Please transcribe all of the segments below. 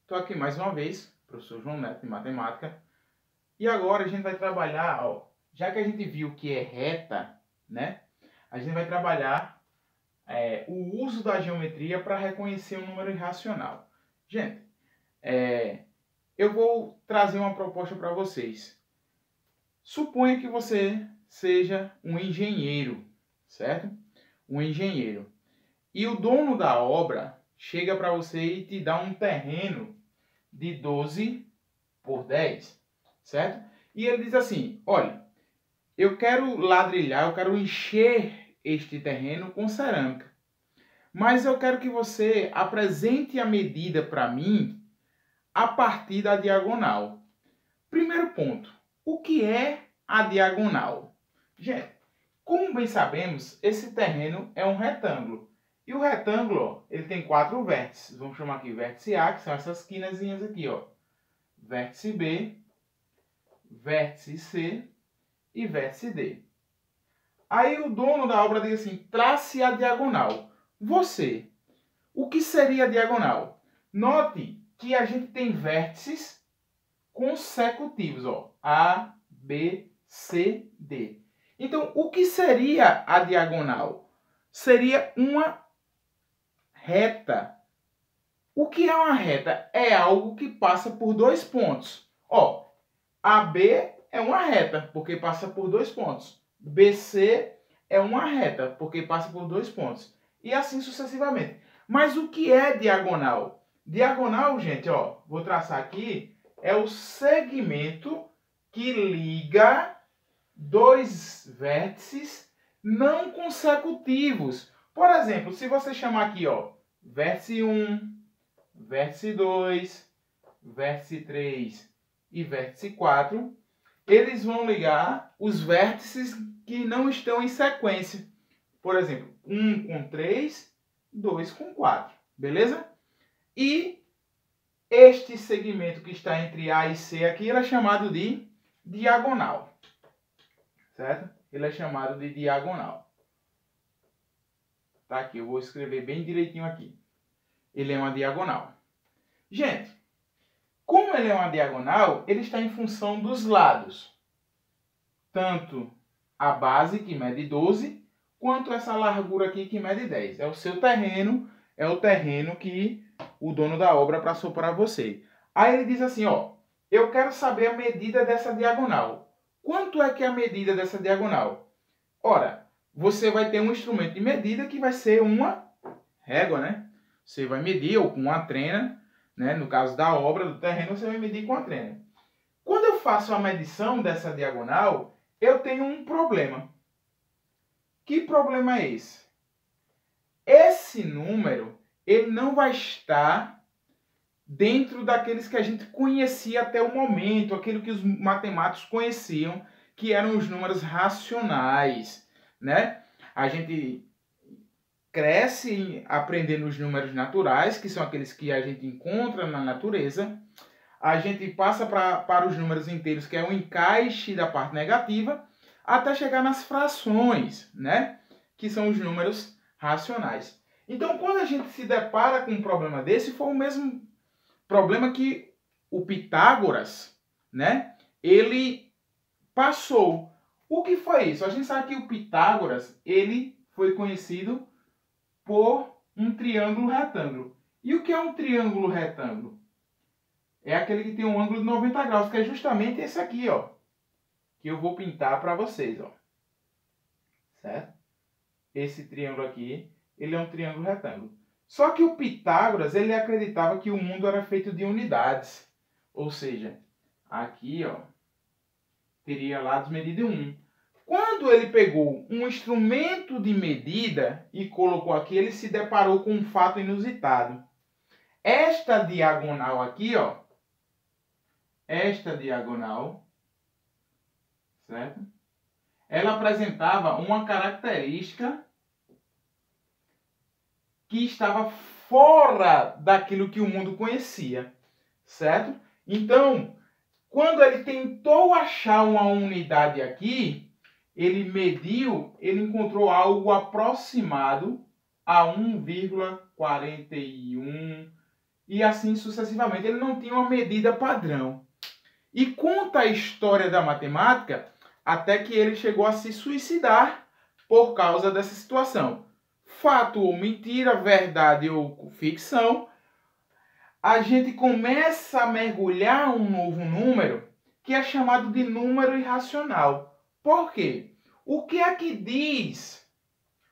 Estou aqui mais uma vez, professor João Neto de Matemática. E agora a gente vai trabalhar, ó, já que a gente viu que é reta, né? A gente vai trabalhar o uso da geometria para reconhecer um número irracional. Gente, eu vou trazer uma proposta para vocês. Suponha que você seja um engenheiro, certo? Um engenheiro. E o dono da obra chega para você e te dá um terreno de 12 por 10, certo? E ele diz assim, olha, eu quero ladrilhar, eu quero encher este terreno com cerâmica, mas eu quero que você apresente a medida para mim a partir da diagonal. Primeiro ponto, o que é a diagonal? Gente, como bem sabemos, esse terreno é um retângulo. E o retângulo, ó, ele tem 4 vértices. Vamos chamar aqui vértice A, que são essas quinazinhas aqui, ó. Vértice B, vértice C e vértice D. Aí o dono da obra diz assim, trace a diagonal. Você, o que seria a diagonal? Note que a gente tem vértices consecutivos, ó. A, B, C, D. Então, o que seria a diagonal? Seria uma reta. O que é uma reta? É algo que passa por 2 pontos. Ó, AB é uma reta, porque passa por 2 pontos. BC é uma reta, porque passa por 2 pontos. E assim sucessivamente. Mas o que é diagonal? Diagonal, gente, ó, vou traçar aqui, é o segmento que liga 2 vértices não consecutivos. Por exemplo, se você chamar aqui, ó, vértice 1, vértice 2, vértice 3 e vértice 4, eles vão ligar os vértices que não estão em sequência. Por exemplo, 1 com 3, 2 com 4. Beleza? E este segmento que está entre A e C aqui, ele é chamado de diagonal. Certo? Ele é chamado de diagonal. Tá aqui, eu vou escrever bem direitinho aqui. Ele é uma diagonal. Gente, como ele é uma diagonal, ele está em função dos lados. Tanto a base, que mede 12, quanto essa largura aqui, que mede 10. É o seu terreno, é o terreno que o dono da obra passou para você. Aí ele diz assim, ó, eu quero saber a medida dessa diagonal. Quanto é que é a medida dessa diagonal? Ora, você vai ter um instrumento de medida que vai ser uma régua, né? Você vai medir ou com uma trena, né? No caso da obra, do terreno, você vai medir com a trena. Quando eu faço a medição dessa diagonal, eu tenho um problema. Que problema é esse? Esse número, ele não vai estar dentro daqueles que a gente conhecia até o momento, aquilo que os matemáticos conheciam, que eram os números racionais, né? A gente cresce aprendendo os números naturais, que são aqueles que a gente encontra na natureza. A gente passa para os números inteiros, que é o encaixe da parte negativa, até chegar nas frações, né? Que são os números racionais. Então, quando a gente se depara com um problema desse, foi o mesmo problema que o Pitágoras, né? Ele passou. O que foi isso? A gente sabe que o Pitágoras, ele foi conhecido por um triângulo retângulo. E o que é um triângulo retângulo? É aquele que tem um ângulo de 90 graus, que é justamente esse aqui, ó. Que eu vou pintar para vocês, ó. Certo? Esse triângulo aqui, ele é um triângulo retângulo. Só que o Pitágoras, ele acreditava que o mundo era feito de unidades. Ou seja, aqui, ó, teria lados medida 1. Quando ele pegou um instrumento de medida e colocou aqui, ele se deparou com um fato inusitado. Esta diagonal aqui, ó, esta diagonal, certo? Ela apresentava uma característica que estava fora daquilo que o mundo conhecia, certo? Então, quando ele tentou achar uma unidade aqui, ele mediu, ele encontrou algo aproximado a 1,41 e assim sucessivamente. Ele não tinha uma medida padrão. E conta a história da matemática até que ele chegou a se suicidar por causa dessa situação. Fato ou mentira, verdade ou ficção, a gente começa a mergulhar um novo número que é chamado de número irracional. Por quê? O que é que diz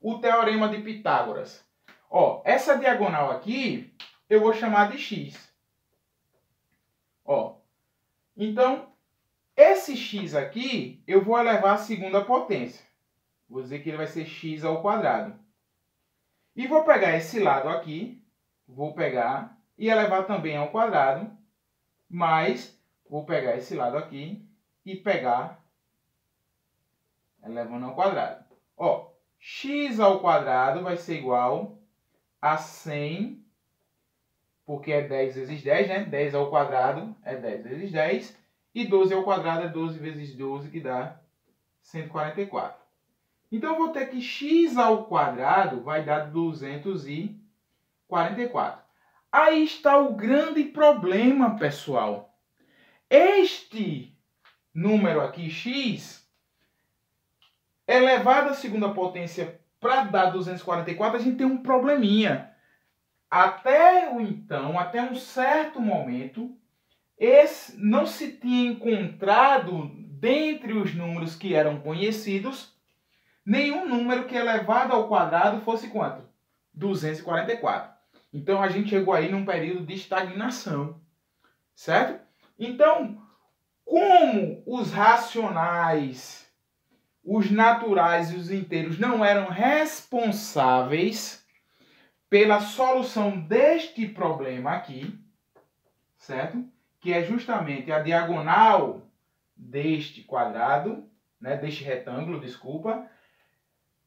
o teorema de Pitágoras? Ó, essa diagonal aqui eu vou chamar de x. Ó, então, esse x aqui eu vou elevar à segunda potência. Vou dizer que ele vai ser x ao quadrado. E vou pegar esse lado aqui, vou pegar e elevar também ao quadrado, mas vou pegar esse lado aqui e pegar elevando ao quadrado. Ó, x ao quadrado vai ser igual a 100, porque é 10 vezes 10, né? 10 ao quadrado é 10 vezes 10, e 12 ao quadrado é 12 vezes 12, que dá 144. Então, eu vou ter que x ao quadrado vai dar 244. Aí está o grande problema, pessoal. Este número aqui, x, elevado à segunda potência para dar 244, a gente tem um probleminha. Até um certo momento, não se tinha encontrado, dentre os números que eram conhecidos, nenhum número que elevado ao quadrado fosse quanto? 244. Então, a gente chegou aí num período de estagnação, certo? Então, como os racionais, os naturais e os inteiros não eram responsáveis pela solução deste problema aqui, certo? Que é justamente a diagonal deste quadrado, né, deste retângulo, desculpa,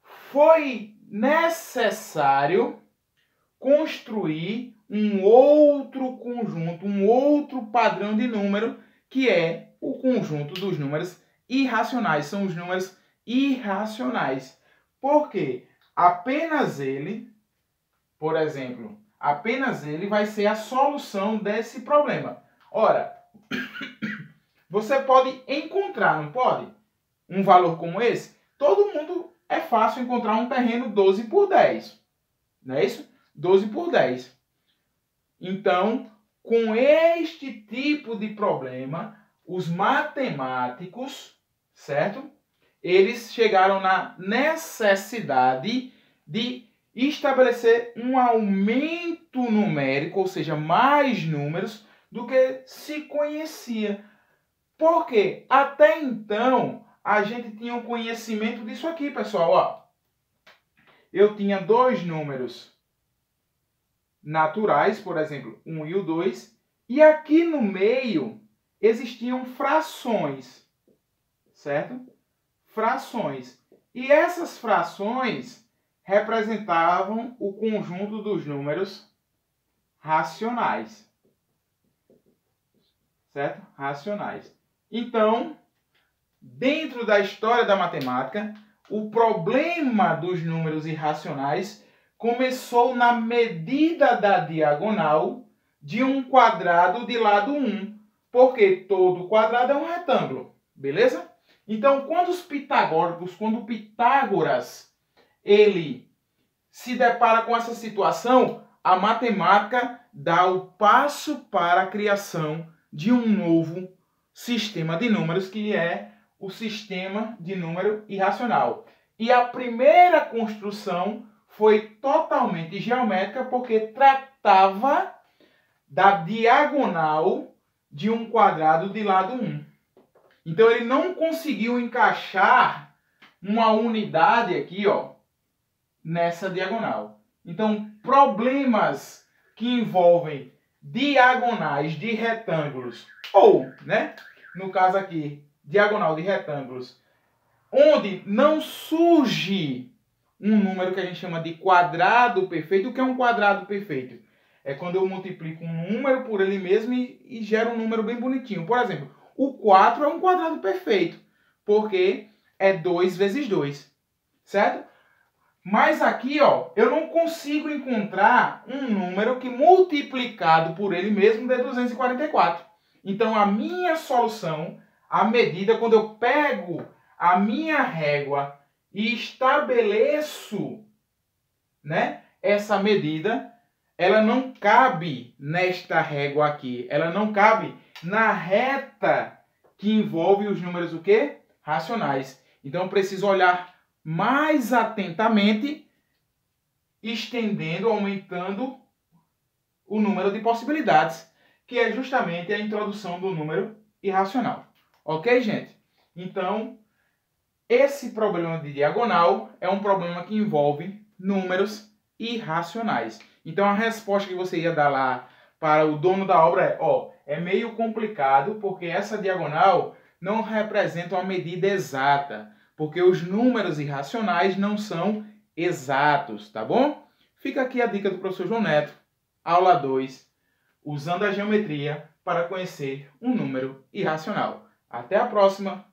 foi necessário construir um outro conjunto, um outro padrão de número, que é o conjunto dos números irracionais. São os números irracionais. Por quê? Apenas ele, por exemplo, apenas ele vai ser a solução desse problema. Ora, você pode encontrar, não pode? Um valor como esse? Todo mundo é fácil encontrar um terreno 12 por 10. Não é isso? 12 por 10. Então, com este tipo de problema, os matemáticos, certo? Eles chegaram na necessidade de estabelecer um aumento numérico, ou seja, mais números do que se conhecia. Porque até então a gente tinha um conhecimento disso aqui, pessoal. Ó, eu tinha dois números naturais, por exemplo, 1 e o 2, e aqui no meio existiam frações, certo? Frações. E essas frações representavam o conjunto dos números racionais, certo? Racionais. Então, dentro da história da matemática, o problema dos números irracionais começou na medida da diagonal de um quadrado de lado 1, porque todo quadrado é um retângulo, beleza? Então, quando o Pitágoras, ele se depara com essa situação, a matemática dá o passo para a criação de um novo sistema de números, que é o sistema de número irracional. E a primeira construção foi totalmente geométrica, porque tratava da diagonal de um quadrado de lado 1. Então ele não conseguiu encaixar uma unidade aqui, ó, nessa diagonal. Então, problemas que envolvem diagonais de retângulos, ou, né, no caso aqui, diagonal de retângulos, onde não surge um número que a gente chama de quadrado perfeito. O que é um quadrado perfeito? É quando eu multiplico um número por ele mesmo e gero um número bem bonitinho. Por exemplo, o 4 é um quadrado perfeito, porque é 2 vezes 2, certo? Mas aqui, ó, eu não consigo encontrar um número que multiplicado por ele mesmo dê 244. Então, a minha solução, a medida, quando eu pego a minha régua e estabeleço, né, essa medida, ela não cabe nesta régua aqui. Ela não cabe na reta que envolve os números o quê? Racionais. Então, eu preciso olhar mais atentamente, estendendo, aumentando o número de possibilidades, que é justamente a introdução do número irracional. Ok, gente? Então, esse problema de diagonal é um problema que envolve números irracionais. Então, a resposta que você ia dar lá para o dono da obra é meio complicado, porque essa diagonal não representa uma medida exata, porque os números irracionais não são exatos, tá bom? Fica aqui a dica do professor João Neto, aula 2, usando a geometria para conhecer um número irracional. Até a próxima!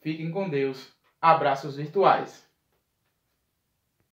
Fiquem com Deus. Abraços virtuais.